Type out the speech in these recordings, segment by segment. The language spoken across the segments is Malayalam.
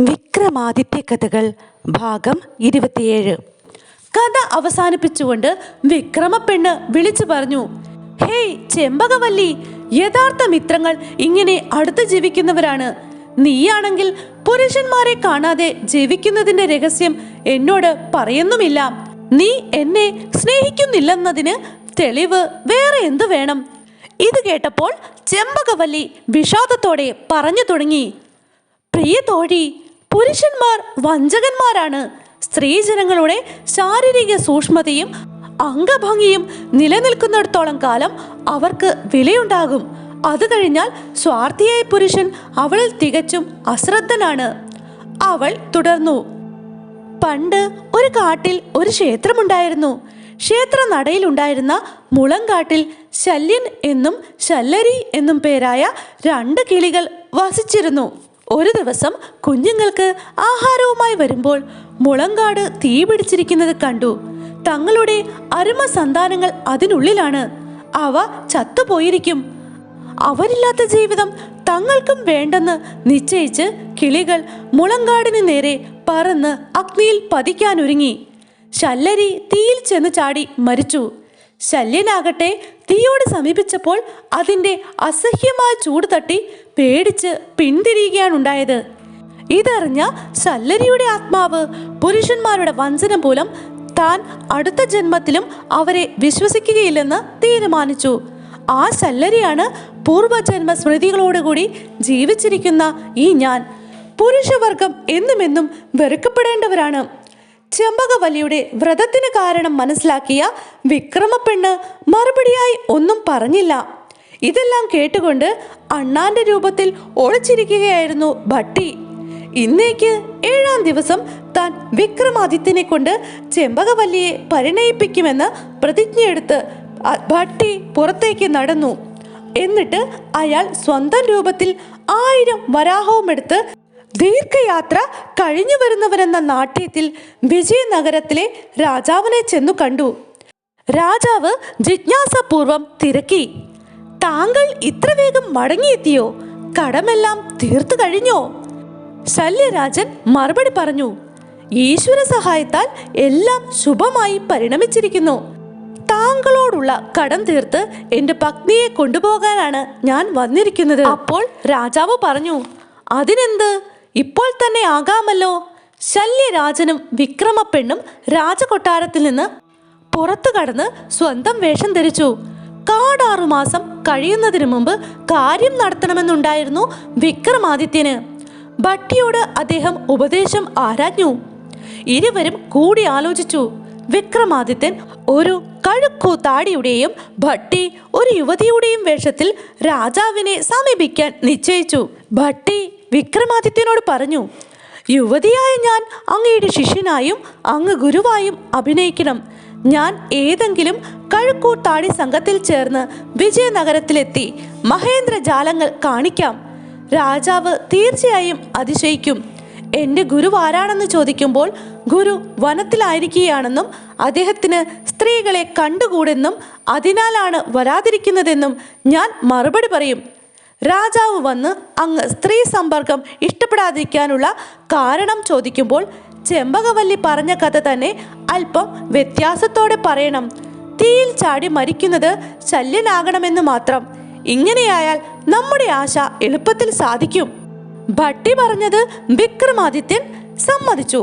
വിക്രമാദിത്യ കഥകൾ ഭാഗം 27. കഥ അവസാനിപ്പിച്ചുകൊണ്ട് വിക്രമപ്പെണ്ണ് വിളിച്ചു പറഞ്ഞു, ഹേയ് ചെമ്പകവല്ലി, യഥാർത്ഥ മിത്രങ്ങൾ ഇങ്ങനെ അടുത്ത് ജീവിക്കുന്നവരാണ്. നീയാണെങ്കിൽ പുരുഷന്മാരെ കാണാതെ ജീവിക്കുന്നതിന്റെ രഹസ്യം എന്നോട് പറയുന്നുമില്ല. നീ എന്നെ സ്നേഹിക്കുന്നില്ലെന്നതിന് തെളിവ് വേറെ എന്തു വേണം? ഇത് കേട്ടപ്പോൾ ചെമ്പകവല്ലി വിഷാദത്തോടെ പറഞ്ഞു തുടങ്ങി, പ്രിയ തോഴി, പുരുഷന്മാർ വഞ്ചകന്മാരാണ്. സ്ത്രീജനങ്ങളുടെ ശാരീരിക സൂക്ഷ്മതയും അംഗഭംഗിയും നിലനിൽക്കുന്നിടത്തോളം കാലം അവർക്ക് വിലയുണ്ടാകും. അത് കഴിഞ്ഞാൽ സ്വാർത്ഥിയായ പുരുഷൻ അവളിൽ തികച്ചും അശ്രദ്ധനാണ്. അവൾ തുടർന്നു, പണ്ട് ഒരു കാട്ടിൽ ഒരു ക്ഷേത്രമുണ്ടായിരുന്നു. ക്ഷേത്ര നടയിലുണ്ടായിരുന്ന മുളങ്കാട്ടിൽ ശല്യൻ എന്നും ശല്ലരി എന്നും പേരായ 2 കിളികൾ വസിച്ചിരുന്നു. ഒരു ദിവസം കുഞ്ഞുങ്ങൾക്ക് ആഹാരവുമായി വരുമ്പോൾ മുളങ്കാട് തീ പിടിച്ചിരിക്കുന്നത് കണ്ടു. തങ്ങളുടെ അരുമ സന്താനങ്ങൾ അതിനുള്ളിലാണ്. അവ ചത്തുപോയിരിക്കും. അവരില്ലാത്ത ജീവിതം തങ്ങൾക്കും വേണ്ടെന്ന് നിശ്ചയിച്ച് കിളികൾ മുളങ്കാടിന് നേരെ പറന്ന് അഗ്നിയിൽ പതിക്കാനൊരുങ്ങി. ശല്ലരി തീയിൽ ചെന്ന് ചാടി മരിച്ചു. ശല്യനാകട്ടെ തീയോട് സമീപിച്ചപ്പോൾ അതിൻ്റെ അസഹ്യമായ ചൂട് തട്ടി പേടിച്ച് പിന്തിരിയുകയാണുണ്ടായത്. ഇതറിഞ്ഞ ശല്ലരിയുടെ ആത്മാവ് പുരുഷന്മാരുടെ വഞ്ചന മൂലം താൻ അടുത്ത ജന്മത്തിലും അവരെ വിശ്വസിക്കുകയില്ലെന്ന് തീരുമാനിച്ചു. ആ ശല്ലരിയാണ് പൂർവജന്മ സ്മൃതികളോടുകൂടി ജീവിച്ചിരിക്കുന്ന ഈ ഞാൻ. പുരുഷവർഗം എന്നുമെന്നും വെറുക്കപ്പെടേണ്ടവരാണ്. ചെമ്പകവല്ലിയുടെ വ്രതത്തിന് കാരണം മനസ്സിലാക്കിയ വിക്രമപ്പെണ്ണ് മറുപടിയായി ഒന്നും പറഞ്ഞില്ല. ഇതെല്ലാം കേട്ടുകൊണ്ട് അണ്ണാന്റെ രൂപത്തിൽ ഒളിച്ചിരിക്കുകയായിരുന്നു ഭട്ടി. ഇന്നേക്ക് 7-ാം ദിവസം താൻ വിക്രമാദിത്യനെ കൊണ്ട് ചെമ്പകവല്ലിയെ പരിണയിപ്പിക്കുമെന്ന് പ്രതിജ്ഞയെടുത്ത് ഭട്ടി പുറത്തേക്ക് നടന്നു. എന്നിട്ട് അയാൾ സ്വന്തം രൂപത്തിൽ 1000 വരാഹവും എടുത്ത് ദീർഘയാത്ര കഴിഞ്ഞു വരുന്നവരെന്ന നാട്യത്തിൽ വിജയനഗരത്തിലെ രാജാവിനെ ചെന്നു കണ്ടു. രാജാവ് ജിജ്ഞാസപൂർവം തിരക്കി, താങ്കൾ ഇത്ര വേഗം മടങ്ങിയെത്തിയോ? കടമെല്ലാം തീർത്തു കഴിഞ്ഞോ? ശല്യരാജൻ മറുപടി പറഞ്ഞു, ഈശ്വര സഹായത്താൽ എല്ലാം ശുഭമായി പരിണമിച്ചിരിക്കുന്നു. താങ്കളോടുള്ള കടം തീർത്ത് എൻ്റെ പത്നിയെ കൊണ്ടുപോകാനാണ് ഞാൻ വന്നിരിക്കുന്നത്. അപ്പോൾ രാജാവ് പറഞ്ഞു, അതിനെന്ത്, ഇപ്പോൾ തന്നെ ആകാമല്ലോ. ശല്യരാജനും വിക്രമപ്പെണ്ണും രാജകൊട്ടാരത്തിൽ നിന്ന് പുറത്തു കടന്ന് സ്വന്തം വേഷം ധരിച്ചു. 6 മാസം കഴിയുന്നതിന് മുമ്പ് കാര്യം നടത്തണമെന്നുണ്ടായിരുന്നു വിക്രമാദിത്യന്. ഭട്ടിയോട് അദ്ദേഹം ഉപദേശം ആരാഞ്ഞു. ഇരുവരും കൂടി ആലോചിച്ചു. വിക്രമാദിത്യൻ ഒരു കഴുക്കൂത്താടിയുടെയും ഭട്ടി ഒരു യുവതിയുടെയും വേഷത്തിൽ രാജാവിനെ സമീപിക്കാൻ നിശ്ചയിച്ചു. ഭട്ടി വിക്രമാദിത്യനോട് പറഞ്ഞു, യുവതിയായ ഞാൻ അങ്ങയുടെ ശിഷ്യനായും അങ്ങ് ഗുരുവായും അഭിനയിക്കണം. ഞാൻ ഏതെങ്കിലും കഴുക്കൂത്താടി സംഘത്തിൽ ചേർന്ന് വിജയനഗരത്തിലെത്തി മഹേന്ദ്രജാലങ്ങൾ കാണിക്കാം. രാജാവ് തീർച്ചയായും അതിശയിക്കും. എൻ്റെ ഗുരു ആരാണെന്ന് ചോദിക്കുമ്പോൾ ഗുരു വനത്തിലായിരിക്കുകയാണെന്നും അദ്ദേഹത്തിന് സ്ത്രീകളെ കണ്ടുകൂടെന്നും അതിനാലാണ് വരാതിരിക്കുന്നതെന്നും ഞാൻ മറുപടി പറയും. രാജാവ് വന്ന് അങ്ങ് സ്ത്രീ സമ്പർക്കം ഇഷ്ടപ്പെടാതിരിക്കാനുള്ള കാരണം ചോദിക്കുമ്പോൾ ചെമ്പകവല്ലി പറഞ്ഞ കഥ തന്നെ അല്പം വ്യത്യാസത്തോടെ പറയണം. തീയിൽ ചാടി മരിക്കുന്നത് ശല്യനാകണമെന്ന് മാത്രം. ഇങ്ങനെയായാൽ നമ്മുടെ ആശ എളുപ്പത്തിൽ സാധിക്കും. ഭട്ടി പറഞ്ഞത് വിക്രമാദിത്യൻ സമ്മതിച്ചു.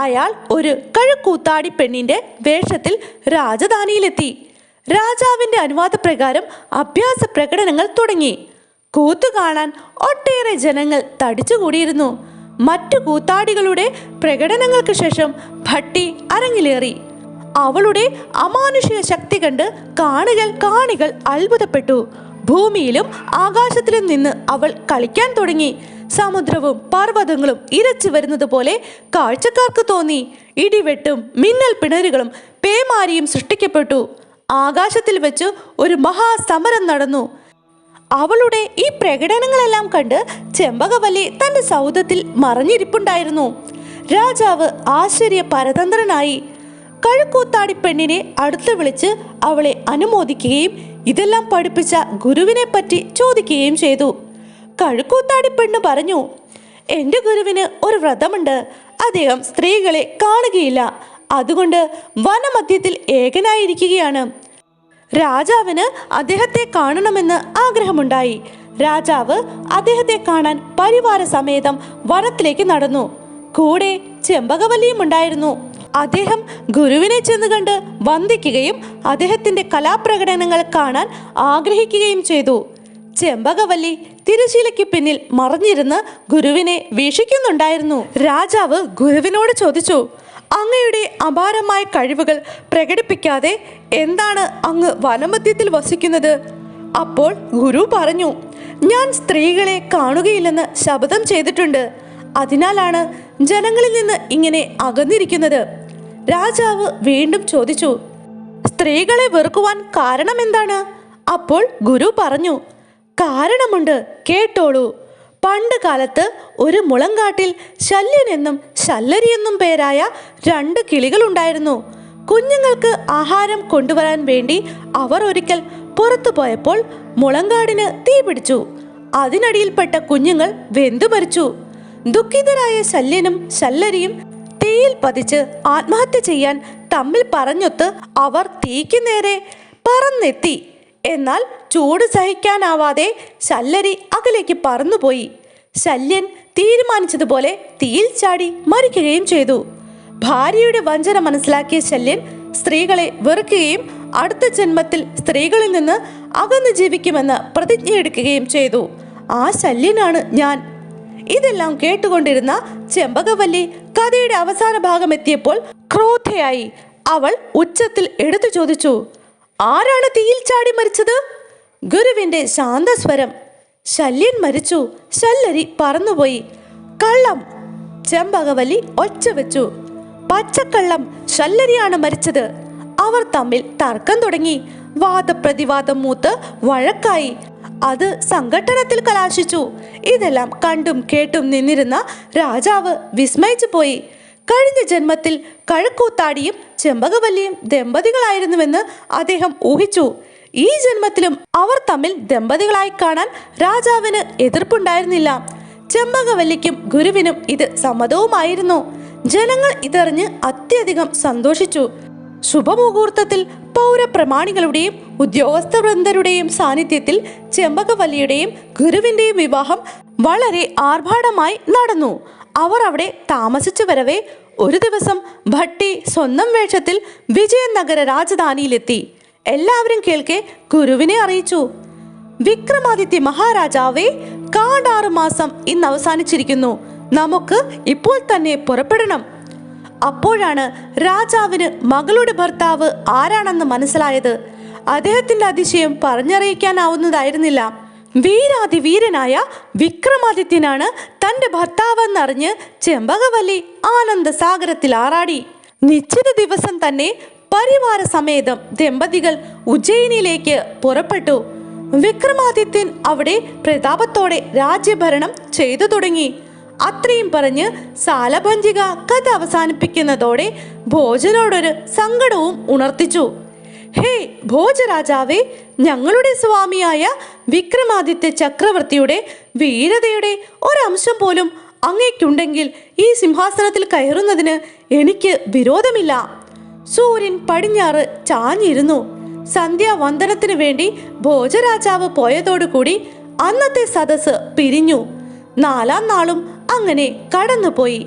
അയാൾ ഒരു കഴുക്കൂത്താടി പെണ്ണിന്റെ വേഷത്തിൽ രാജധാനിയിലെത്തി. രാജാവിന്റെ അനുവാദപ്രകാരം അഭ്യാസ പ്രകടനങ്ങൾ തുടങ്ങി. കൂത്തു കാണാൻ ഒട്ടേറെ ജനങ്ങൾ തടിച്ചുകൂടിയിരുന്നു. മറ്റു കൂത്താടികളുടെ പ്രകടനങ്ങൾക്ക് ശേഷം ഭട്ടി അരങ്ങിലേറി. അവളുടെ അമാനുഷിക ശക്തി കണ്ട് കാണികൾ അത്ഭുതപ്പെട്ടു. ഭൂമിയിലും ആകാശത്തിലും നിന്ന് അവൾ കളിക്കാൻ തുടങ്ങി. സമുദ്രവും പർവ്വതങ്ങളും ഇരച്ചു വരുന്നത് പോലെ കാഴ്ചക്കാർക്ക് തോന്നി. ഇടിവെട്ടും മിന്നൽ പിണരുകളും പേമാരിയും സൃഷ്ടിക്കപ്പെട്ടു. ആകാശത്തിൽ വെച്ച് ഒരു മഹാസമരം നടന്നു. അവളുടെ ഈ പ്രകടനങ്ങളെല്ലാം കണ്ട് ചെമ്പകവല്ലി തന്റെ സൗധത്തിൽ മറഞ്ഞിരിപ്പുണ്ടായിരുന്നു. രാജാവ് ആശ്ചര്യ പരതന്ത്രനായി. കഴുക്കൂത്താടി പെണ്ണിനെ അടുത്ത് വിളിച്ച് അവളെ അനുമോദിക്കുകയും ഇതെല്ലാം പഠിപ്പിച്ച ഗുരുവിനെ പറ്റി ചോദിക്കുകയും ചെയ്തു. കഴുക്കൂത്താടി പെണ്ണ് പറഞ്ഞു, എൻ്റെ ഗുരുവിന് ഒരു വ്രതമുണ്ട്. അദ്ദേഹം സ്ത്രീകളെ കാണുകയില്ല. അതുകൊണ്ട് വനമധ്യത്തിൽ ഏകനായിരിക്കുകയാണ്. രാജാവിന് അദ്ദേഹത്തെ കാണണമെന്ന് ആഗ്രഹമുണ്ടായി. രാജാവ് അദ്ദേഹത്തെ കാണാൻ പരിവാര സമേതം വനത്തിലേക്ക് നടന്നു. കൂടെ ചെമ്പകവല്ലിയും ഉണ്ടായിരുന്നു. അദ്ദേഹം ഗുരുവിനെ ചെന്ന് കണ്ട് വന്ദിക്കുകയും അദ്ദേഹത്തിന്റെ കലാപ്രകടനങ്ങൾ കാണാൻ ആഗ്രഹിക്കുകയും ചെയ്തു. ചെമ്പകവല്ലി തിരശീലയ്ക്ക് പിന്നിൽ മറഞ്ഞിരുന്ന് ഗുരുവിനെ വീക്ഷിക്കുന്നുണ്ടായിരുന്നു. രാജാവ് ഗുരുവിനോട് ചോദിച്ചു, അങ്ങയുടെ അപാരമായ കഴിവുകൾ പ്രകടിപ്പിക്കാതെ എന്താണ് അങ്ങ് വനമധ്യത്തിൽ വസിക്കുന്നത്? അപ്പോൾ ഗുരു പറഞ്ഞു, ഞാൻ സ്ത്രീകളെ കാണുകയില്ലെന്ന് ശപഥം ചെയ്തിട്ടുണ്ട്. അതിനാലാണ് ജനങ്ങളിൽ നിന്ന് ഇങ്ങനെ അകന്നിരിക്കുന്നത്. രാജാവ് വീണ്ടും ചോദിച്ചു, സ്ത്രീകളെ വെറുക്കുവാൻ കാരണം എന്താണ്? അപ്പോൾ ഗുരു പറഞ്ഞു, കാരണമുണ്ട്, കേട്ടോളൂ. പണ്ട് കാലത്ത് ഒരു മുളങ്കാട്ടിൽ ശല്യൻ എന്നും ശല്ലരി എന്നും പേരായ 2 കിളികളുണ്ടായിരുന്നു. കുഞ്ഞുങ്ങൾക്ക് ആഹാരം കൊണ്ടുവരാൻ വേണ്ടി അവർ ഒരിക്കൽ പുറത്തു പോയപ്പോൾ മുളങ്കാടിന് തീ പിടിച്ചു. അതിനടിയിൽപ്പെട്ട കുഞ്ഞുങ്ങൾ വെന്തു മരിച്ചു. ദുഃഖിതരായ ശല്യനും ശല്ലരിയും തീയിൽ പതിച്ച് ആത്മഹത്യ ചെയ്യാൻ തമ്മിൽ പറഞ്ഞൊത്ത് അവർ തീക്ക് നേരെ പറന്നെത്തി. എന്നാൽ ചൂട് സഹിക്കാനാവാതെ ശല്ലരി അകലേക്ക് പറന്നുപോയി. ശല്യൻ തീരുമാനിച്ചതുപോലെ തീയിൽ ചാടി മരിക്കുകയും ചെയ്തു. ഭാര്യയുടെ വഞ്ചന മനസ്സിലാക്കിയ ശല്യൻ സ്ത്രീകളെ വെറുക്കുകയും അടുത്ത ജന്മത്തിൽ സ്ത്രീകളിൽ നിന്ന് അകന്നു ജീവിക്കുമെന്ന് പ്രതിജ്ഞയെടുക്കുകയും ചെയ്തു. ആ ശല്യനാണ് ഞാൻ. ഇതെല്ലാം കേട്ടുകൊണ്ടിരുന്ന ചെമ്പകവല്ലി കഥയുടെ അവസാന ഭാഗം എത്തിയപ്പോൾ ക്രോധയായി. അവൾ ഉച്ചത്തിൽ എടുത്തു ചോദിച്ചു, ആരാണ് തീയിൽ ചാടി മരിച്ചത്? ഗുരുവിന്റെ ശാന്തസ്വരം, ശല്യൻ മരിച്ചു, ശല്ലരി പറന്നുപോയി. കള്ളം! ചെമ്പകവല്ലി ഒച്ച വെച്ചു. പച്ചക്കള്ളം, ശല്ലരിയാണ് മരിച്ചത്. അവർ തമ്മിൽ തർക്കം തുടങ്ങി. വാദപ്രതിവാദം മൂത്ത് വഴക്കായി. അത് സംഘട്ടനത്തിൽ കലാശിച്ചു. ഇതെല്ലാം കണ്ടും കേട്ടും നിന്നിരുന്ന രാജാവ് വിസ്മയിച്ചു പോയി. കഴിഞ്ഞ ജന്മത്തിൽ കഴക്കൂത്താടിയും ചെമ്പകവല്ലിയും ദമ്പതികളായിരുന്നുവെന്ന് അദ്ദേഹം ഊഹിച്ചു. ഈ ജന്മത്തിലും അവർ തമ്മിൽ ദമ്പതികളായി കാണാൻ രാജാവിന് എതിർപ്പുണ്ടായിരുന്നില്ല. ചെമ്പകവല്ലിക്കും ഗുരുവിനും ഇത് സമ്മതവുമായിരുന്നു. ജനങ്ങൾ ഇതറിഞ്ഞ് അത്യധികം സന്തോഷിച്ചു. ശുഭമുഹൂർത്തത്തിൽ പൗരപ്രമാണികളുടെയും ഉദ്യോഗസ്ഥ വൃന്ദരുടെയും സാന്നിധ്യത്തിൽ ചെമ്പകവല്ലിയുടെയും ഗുരുവിന്റെയും വിവാഹം വളരെ ആർഭാടമായി നടന്നു. അവർ അവിടെ താമസിച്ചു വരവേ ഒരു ദിവസം ഭട്ടി സ്വന്തം വേഷത്തിൽ വിജയനഗര രാജധാനിയിലെത്തി. എല്ലാവരും കേൾക്കെ ഗുരുവിനെ അറിയിച്ചു, വിക്രമാദിത്യ മഹാരാജാവേ, കാണ്ടാറ് മാസം ഇന്ന് അവസാനിച്ചിരിക്കുന്നു. നമുക്ക് ഇപ്പോൾ തന്നെ പുറപ്പെടണം. അപ്പോഴാണ് രാജാവിന് മകളുടെ ഭർത്താവ് ആരാണെന്ന് മനസ്സിലായത്. അദ്ദേഹത്തിന്റെ അതിശയം പറഞ്ഞറിയിക്കാനാവുന്നതായിരുന്നില്ല. വീരാതിവീരനായ വിക്രമാദിത്യനാണ് തന്റെ ഭർത്താവെന്നറിഞ്ഞ് ചെമ്പകവല്ലി ആനന്ദസാഗരത്തിൽ ആറാടി. നിശ്ചിത ദിവസം തന്നെ പരിവാര സമേതം ദമ്പതികൾ ഉജ്ജയിനിയിലേക്ക് പുറപ്പെട്ടു. വിക്രമാദിത്യൻ അവിടെ പ്രതാപത്തോടെ രാജ്യഭരണം ചെയ്തു തുടങ്ങി. അത്രയും പറഞ്ഞ് സാലഭഞ്ജിക കഥ അവസാനിപ്പിക്കുന്നതോടെ ഭോജനോടൊരു സങ്കടവും ഉണർത്തിച്ചു. ഹേ ഭോജരാജാവേ, ഞങ്ങളുടെ സ്വാമിയായ വിക്രമാദിത്യ ചക്രവർത്തിയുടെ വീരതയുടെ ഒരംശം പോലും അങ്ങേക്കുണ്ടെങ്കിൽ ഈ സിംഹാസനത്തിൽ കയറുന്നതിന് എനിക്ക് വിരോധമില്ല. സൂര്യൻ പടിഞ്ഞാറ് ചാഞ്ഞിരുന്നു. സന്ധ്യാവന്ദനത്തിന് വേണ്ടി ഭോജരാജാവ് പോയതോടുകൂടി അന്നത്തെ സദസ്സ് പിരിഞ്ഞു. 4ാം നാളും അങ്ങനെ കടന്നുപോയി.